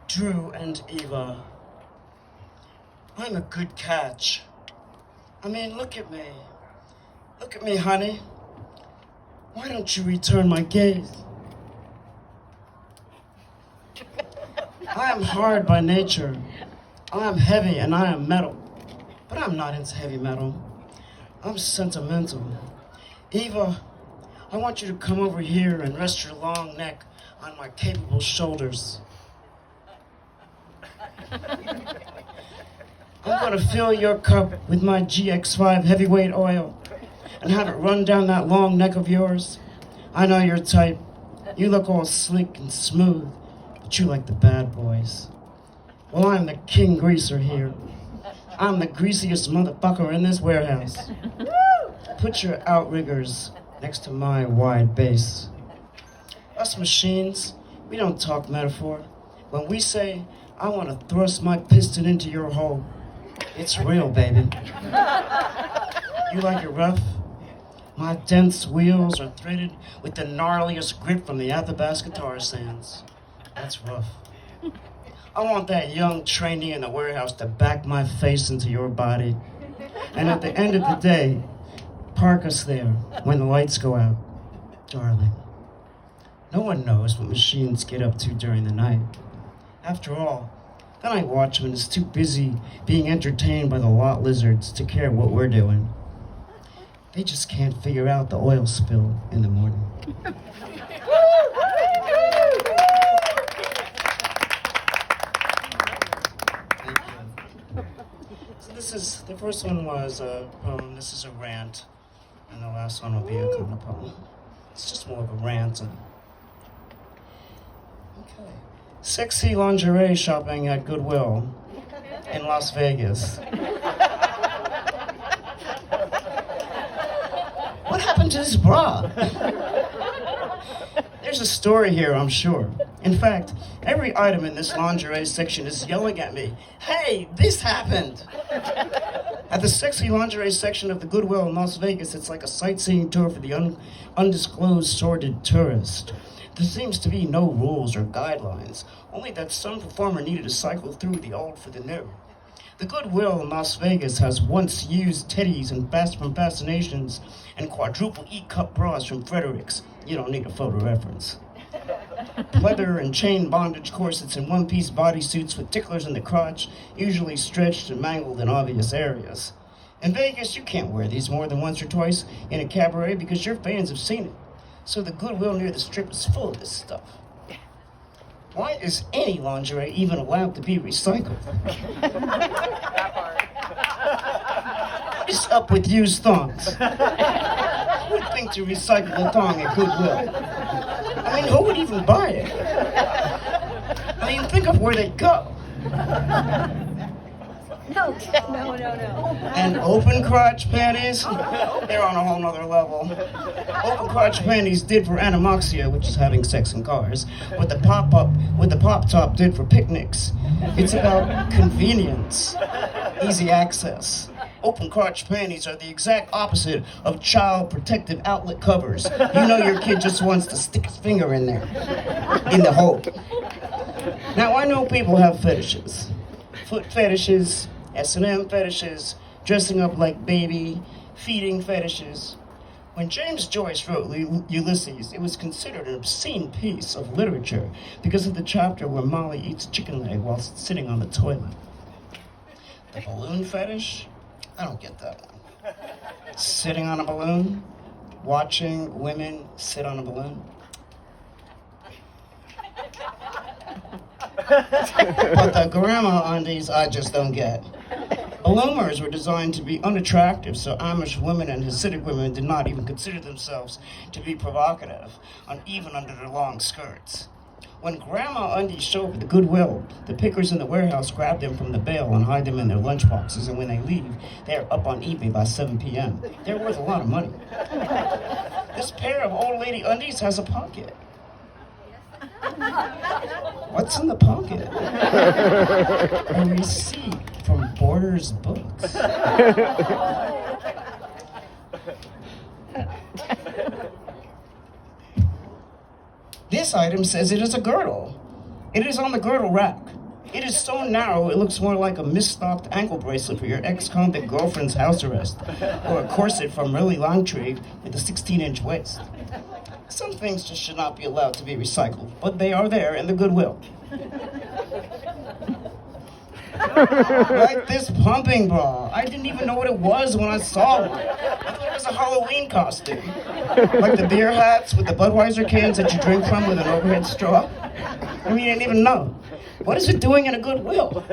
Drew and Eva, I'm a good catch. I mean, look at me. Look at me, honey. Why don't you return my gaze? I am hard by nature. I am heavy and I am metal. But I'm not into heavy metal. I'm sentimental. Eva, I want you to come over here and rest your long neck on my capable shoulders. I'm gonna fill your cup with my GX5 heavyweight oil and have it run down that long neck of yours. I know your type. You look all sleek and smooth, but you like the bad boys. Well, I'm the king greaser here. I'm the greasiest motherfucker in this warehouse. Put your outriggers next to my wide base. Us machines, we don't talk metaphor. When we say, I want to thrust my piston into your hole, it's real, baby. You like it rough? My dense wheels are threaded with the gnarliest grip from the Athabasca tar sands. That's rough. I want that young trainee in the warehouse to back my face into your body. And at the end of the day, park us there when the lights go out. Darling, no one knows what machines get up to during the night. After all, the night watchman is too busy being entertained by the lot lizards to care what we're doing. They just can't figure out the oil spill in the morning. So the first one was a poem, this is a rant, and the last one will be a kind of poem. It's just more of a rant. Okay. Sexy lingerie shopping at Goodwill in Las Vegas. What happened to this bra? There's a story here, I'm sure. In fact, every item in this lingerie section is yelling at me, hey, this happened! At the sexy lingerie section of the Goodwill in Las Vegas, it's like a sightseeing tour for the undisclosed sordid tourist. There seems to be no rules or guidelines, only that some performer needed to cycle through the old for the new. The Goodwill in Las Vegas has once used teddies and fast from fascinations and quadruple E-cup bras from Fredericks. You don't need a photo reference. Leather and chain bondage corsets and one-piece bodysuits with ticklers in the crotch, usually stretched and mangled in obvious areas. In Vegas, you can't wear these more than once or twice in a cabaret because your fans have seen it. So the Goodwill near the Strip is full of this stuff. Why is any lingerie even allowed to be recycled? What is up with used thongs? Who would think to recycle a thong at Goodwill? I mean, who would even buy it? I mean, think of where they go. No. And open crotch panties, they're on a whole nother level. Open crotch panties did for Anamoxia, which is having sex in cars, what the pop top did for picnics. It's about convenience, easy access. Open crotch panties are the exact opposite of child protective outlet covers. You know your kid just wants to stick his finger in there, in the hole. Now I know people have fetishes. Foot fetishes, S&M fetishes, dressing up like baby, feeding fetishes. When James Joyce wrote Ulysses, it was considered an obscene piece of literature because of the chapter where Molly eats chicken leg while sitting on the toilet. The balloon fetish? I don't get that one. Sitting on a balloon? Watching women sit on a balloon? But the grandma undies, I just don't get. Ballooners were designed to be unattractive, so Amish women and Hasidic women did not even consider themselves to be provocative, even under their long skirts. When grandma undies show up at the Goodwill, the pickers in the warehouse grab them from the bale and hide them in their lunchboxes, and when they leave, they are up on eBay by 7 p.m. They're worth a lot of money. This pair of old lady undies has a pocket. What's in the pocket? A receipt from Borders Books. This item says it is a girdle. It is on the girdle rack. It is so narrow, it looks more like a misstocked ankle bracelet for your ex-convict girlfriend's house arrest, or a corset from Lingerie with a 16-inch waist. Some things just should not be allowed to be recycled, but they are there in the Goodwill. Like this pumping bra. I didn't even know what it was when I saw it. I thought it was a Halloween costume. Like the beer hats with the Budweiser cans that you drink from with an overhead straw. I mean, I didn't even know. What is it doing in a Goodwill?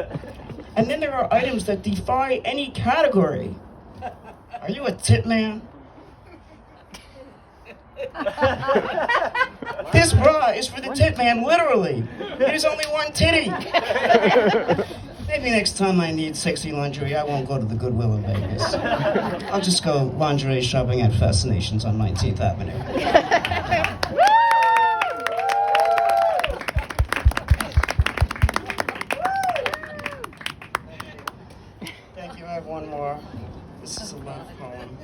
And then there are items that defy any category. Are you a tit man? This bra is for the tit man, literally. It is only one titty. Maybe next time I need sexy lingerie, I won't go to the Goodwill in Vegas. I'll just go lingerie shopping at Fascinations on 19th Avenue. Thank you. I have one more. This is a love poem.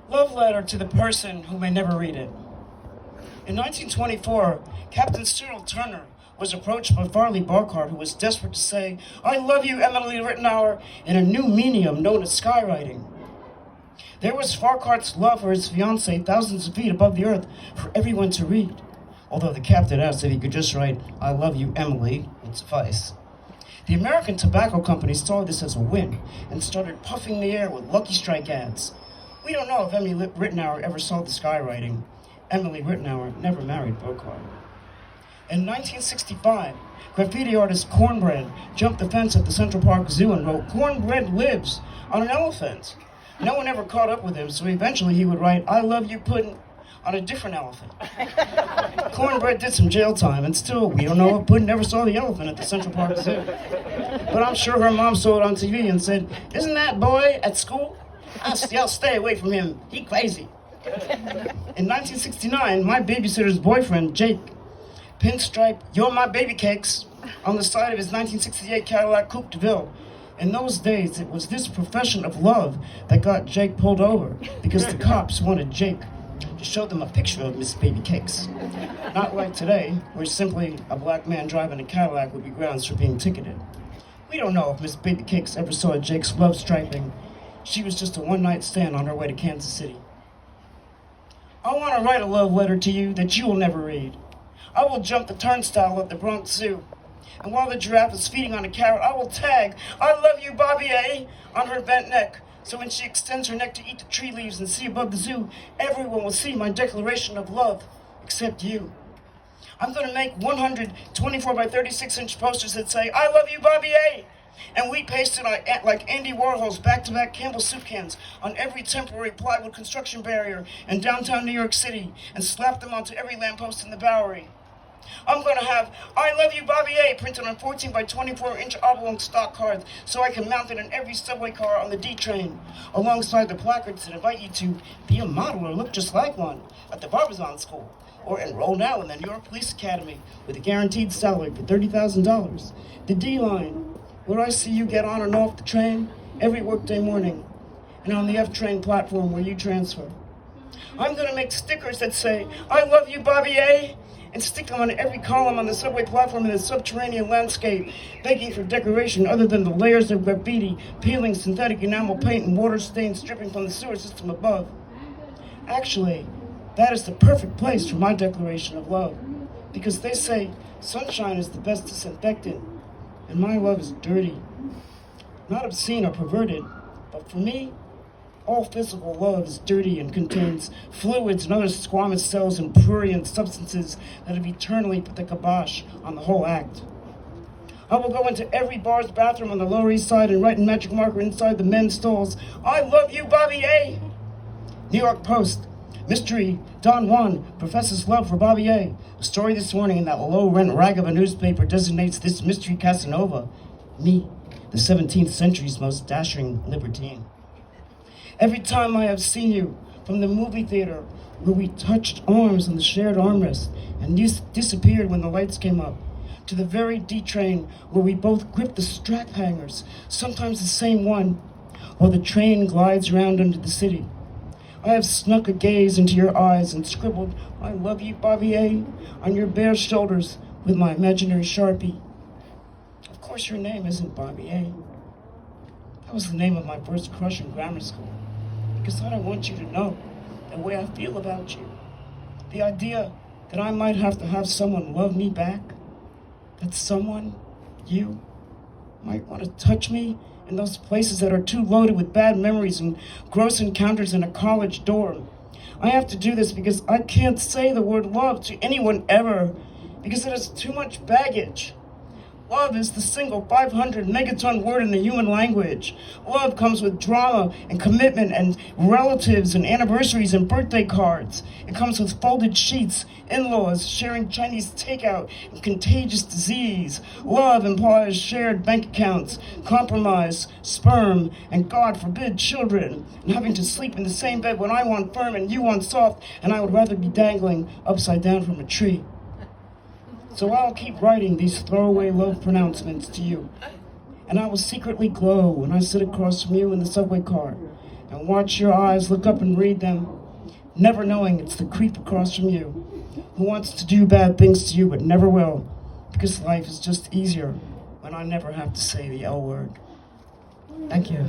Love letter to the person who may never read it. In 1924, Captain Cyril Turner was approached by Farley Barkhart, who was desperate to say, "I love you, Emily Rittenauer," in a new medium known as skywriting. There was Farkhart's love for his fiancée thousands of feet above the earth for everyone to read, although the captain asked if he could just write, "I love you, Emily," would suffice. The American Tobacco Company saw this as a win and started puffing the air with Lucky Strike ads. We don't know if Emily Rittenauer ever saw the skywriting. Emily Rittenauer never married Barkhart. In 1965, graffiti artist Cornbread jumped the fence at the Central Park Zoo and wrote, "Cornbread lives on an elephant." No one ever caught up with him, so eventually he would write, "I love you, Puddin'," on a different elephant. Cornbread did some jail time, and still, we don't know if Puddin' ever saw the elephant at the Central Park Zoo. But I'm sure her mom saw it on TV and said, "Isn't that boy at school? I'll stay away from him. He crazy." In 1969, my babysitter's boyfriend, Jake, pinstriped "You're my baby cakes" on the side of his 1968 Cadillac Coupe de Ville. In those days, it was this profession of love that got Jake pulled over because the cops wanted Jake to show them a picture of Miss Baby Cakes. Not like today, where simply a black man driving a Cadillac would be grounds for being ticketed. We don't know if Miss Baby Cakes ever saw Jake's love striping. She was just a one-night stand on her way to Kansas City. I want to write a love letter to you that you will never read. I will jump the turnstile at the Bronx Zoo, and while the giraffe is feeding on a carrot, I will tag, "I love you, Bobby A," on her bent neck, so when she extends her neck to eat the tree leaves and see above the zoo, everyone will see my declaration of love, except you. I'm going to make 100 24 by 36-inch posters that say, "I love you, Bobby A," and we pasted like Andy Warhol's back-to-back Campbell soup cans on every temporary plywood construction barrier in downtown New York City and slapped them onto every lamppost in the Bowery. I'm going to have "I love you, Bobby A" printed on 14 by 24-inch oblong stock cards so I can mount it in every subway car on the D train, alongside the placards that invite you to be a model or look just like one at the Barbizon School, or enroll now in the New York Police Academy with a guaranteed salary for $30,000. The D line, where I see you get on and off the train every workday morning, and on the F train platform where you transfer. I'm going to make stickers that say, "I love you, Bobby A," and stick them on every column on the subway platform in the subterranean landscape, begging for decoration other than the layers of graffiti, peeling synthetic enamel paint, and water stains dripping from the sewer system above. Actually, that is the perfect place for my declaration of love, because they say sunshine is the best disinfectant, and my love is dirty. Not obscene or perverted, but for me, all physical love is dirty and contains fluids and other squamous cells and prurient substances that have eternally put the kibosh on the whole act. I will go into every bar's bathroom on the Lower East Side and write in magic marker inside the men's stalls, "I love you, Bobby A." New York Post. Mystery, Don Juan professes love for Bobby A. A story this morning in that low-rent rag of a newspaper designates this mystery Casanova, me, the 17th century's most dashing libertine. Every time I have seen you, from the movie theater where we touched arms on the shared armrest and disappeared when the lights came up, to the very D train where we both gripped the strap hangers, sometimes the same one, while the train glides around under the city. I have snuck a gaze into your eyes and scribbled, I love you, Bobby, on your bare shoulders with my imaginary Sharpie. Of course your name isn't Bobby. That was the name of my first crush in grammar school. Because I don't want you to know the way I feel about you. The idea that I might have to have someone love me back. That someone, you, might want to touch me in those places that are too loaded with bad memories and gross encounters in a college dorm. I have to do this because I can't say the word love to anyone ever, because it has too much baggage. Love is the single 500 megaton word in the human language. Love comes with drama and commitment and relatives and anniversaries and birthday cards. It comes with folded sheets, in-laws, sharing Chinese takeout, and contagious disease. Love implies shared bank accounts, compromise, sperm, and God forbid children, and having to sleep in the same bed when I want firm and you want soft, and I would rather be dangling upside down from a tree. So I'll keep writing these throwaway love pronouncements to you. And I will secretly glow when I sit across from you in the subway car and watch your eyes look up and read them, never knowing it's the creep across from you who wants to do bad things to you but never will, because life is just easier when I never have to say the L word. Thank you.